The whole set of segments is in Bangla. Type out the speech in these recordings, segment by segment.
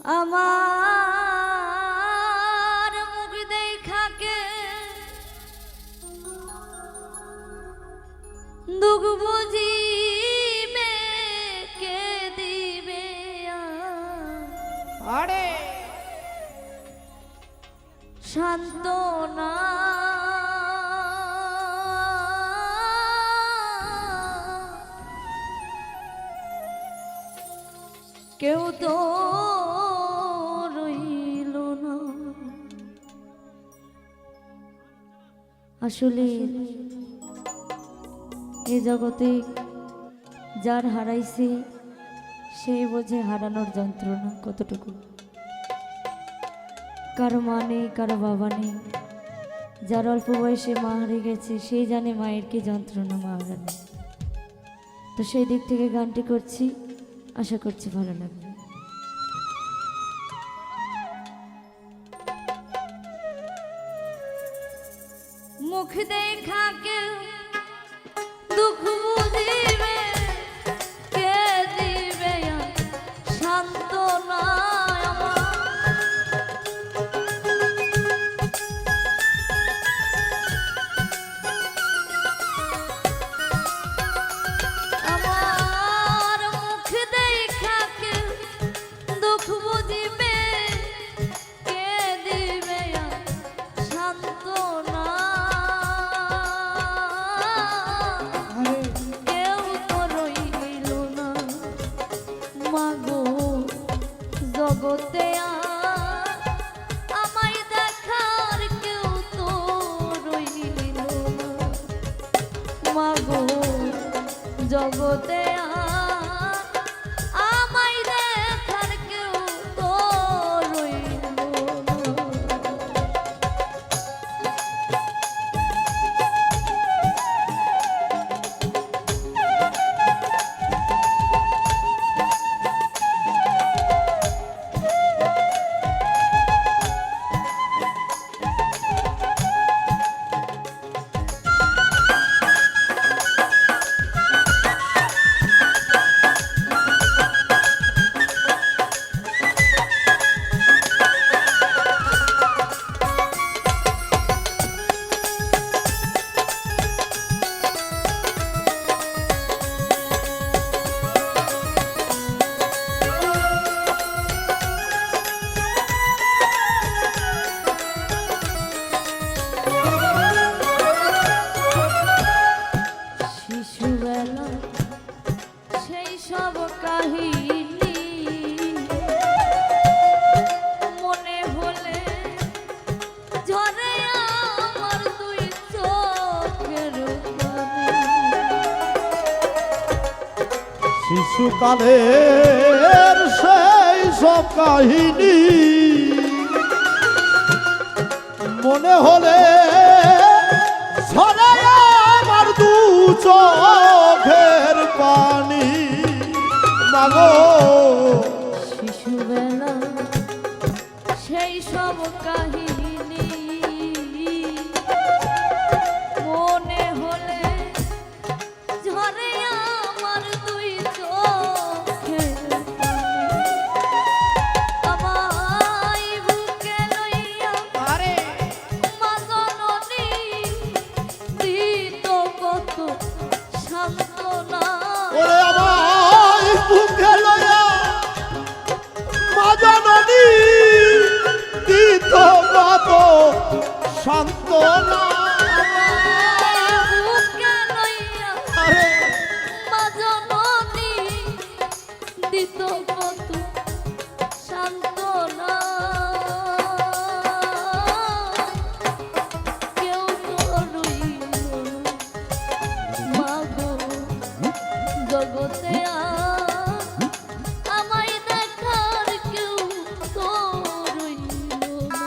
আমার মুখ দেখাকে দুঃখ বুঝিবে কে দিবে আরে সান্ত্বনা কেউ তো রইল না। আসলে এই জগতে যার হারাইছে সেই বোঝে হারানোর যন্ত্রণা কতটুকু। কারো মা নেই, কারো বাবা নেই, যার অল্প বয়সে মা হারিয়ে গেছে সেই জানে মায়ের কি যন্ত্রণা মা হারানো। তো সেই দিক থেকে গানটি করছি, আশা করছি ভালো লাগবে। মুখ দেখা কেউ দুঃখ বুঝিবে কে দিবে সান্ত্বনা আমার মুখ দেখা কেউ দুঃখ বুঝিবে কে দিবে সান্ত্বনা কেউ তো রইল না মাগো জগতে আমায় দেখার কেউ তো রইল না মাগো জগতে আমায় দেখার কেউ তো রইল না। শিশুবেলা সেই সব কাহিনী মনে হলে ঝরে আমার দুই চোখের পানি। শিশুকালের সেই সব কাহিনী মনে হলে ঝরে আমার দু চোখের পানি মাগো। শিশুবেলা সেই সব কাহিনী মনে হলে ঝরে আমার দুই চোখের পানি। আমায় বুকে লইয়া মা জননী দিত কত সান্ত্বনা। ওরে আমায় বুকে লইয়া মা জননী দিত কত সান্ত্বনা। বুকে লইয়া আরে মা জননী দিত কত সান্ত্বনা। কেউ তো রইল না মাগো জগতে আমায় দেখার কেউ তো রইল না।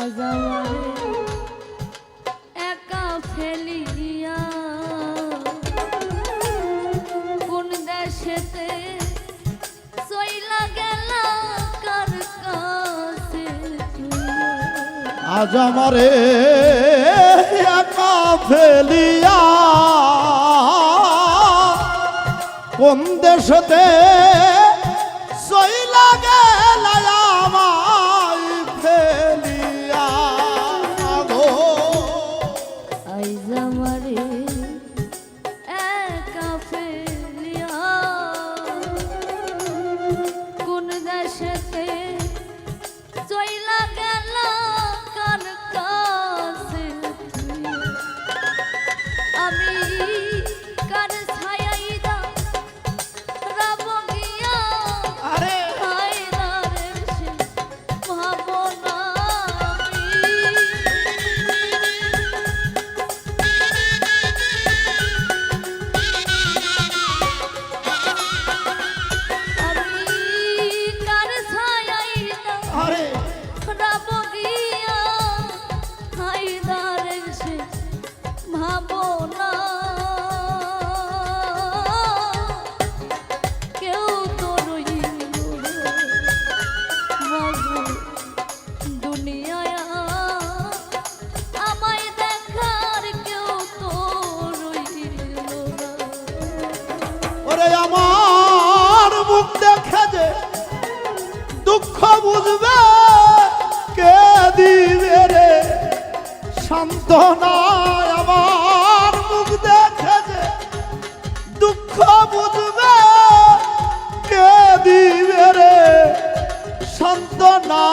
আজ আমারে একা ফেলিয়া কোন দেশেতে চইলা গেলা কার কাছে আজ আমারে একা ফেলিয়া কোন দেশতে চইলা গেলা আমায় ফেলিয়া গো আইজ আমারে একা ফেলিয়া কোন দেশেতে চইলা গেলা কার কাছে আমি কার ছায়াই দা রাব গিয়া আরে হায়দারের সে ভাবনা আমি কার ছায়াই দা আরে রাব গিয়া হায়দারের সে ভাবনা কেউ তো রইল মাগো দুনিয়ায় আমায় দেখার কেউ তো রইল না ওরে আমার মুখ দেখে যে দুঃখ বুঝবে কে দিবে রে সান্ত্বনা আমার মুখ দেখে যে দুঃখ বুঝবে কে দিবে রে সান্ত্বনা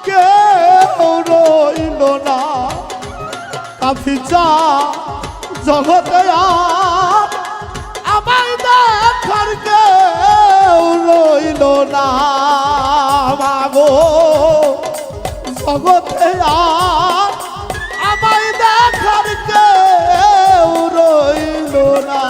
কেউ রইল না কাফিচা জগতে আর আমায় দেখার কেউ রইল না মাগো জগতে আর আমায় দেখার কেউ রইল না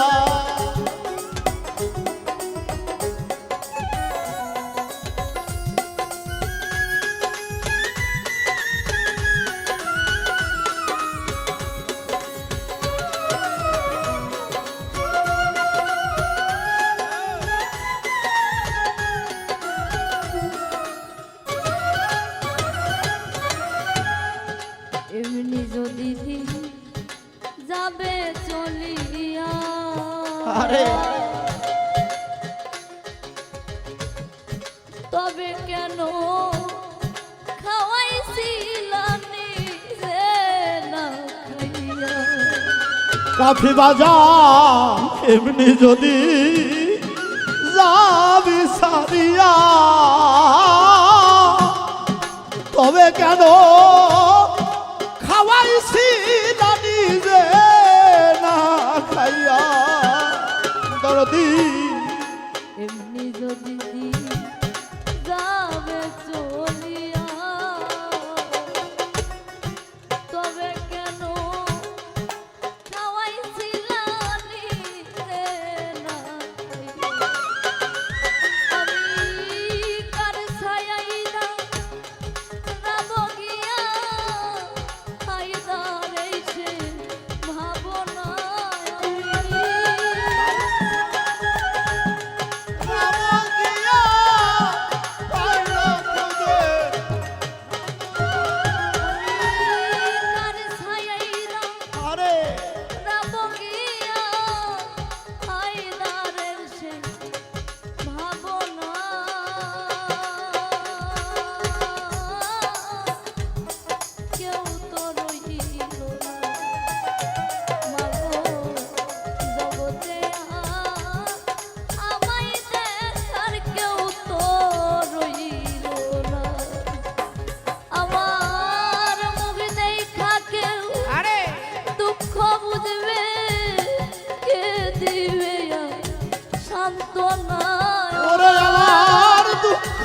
এমনি যদি যাবে চলিয়া আরে তবে কেন খাওয়াইছিলানি রে না খাইয়া কাফি বাজার এমনি যদি যাবি সারিয়া তবে কেন খাওয়াইছি না নিজে না খাইয়া দরদি এমনি যদি যাবে চলিয়া তবে কেন খাওয়াইছিলানি রে না খাইয়া আমি কার ছায়াই না রাব গিয়া হায়দারে সে ভাবনা কার ছায়াই না আরে রাব গিয়া হায়দারের সে ভাবনা কেউ তো রইল না মাগো জগতে আমায় দেখার কেউ তো রইল না আমার মুখ দেখা কেউ দুঃখ বুঝবে কে দিবে সান্ত্বনা ওরে আমার দুঃখ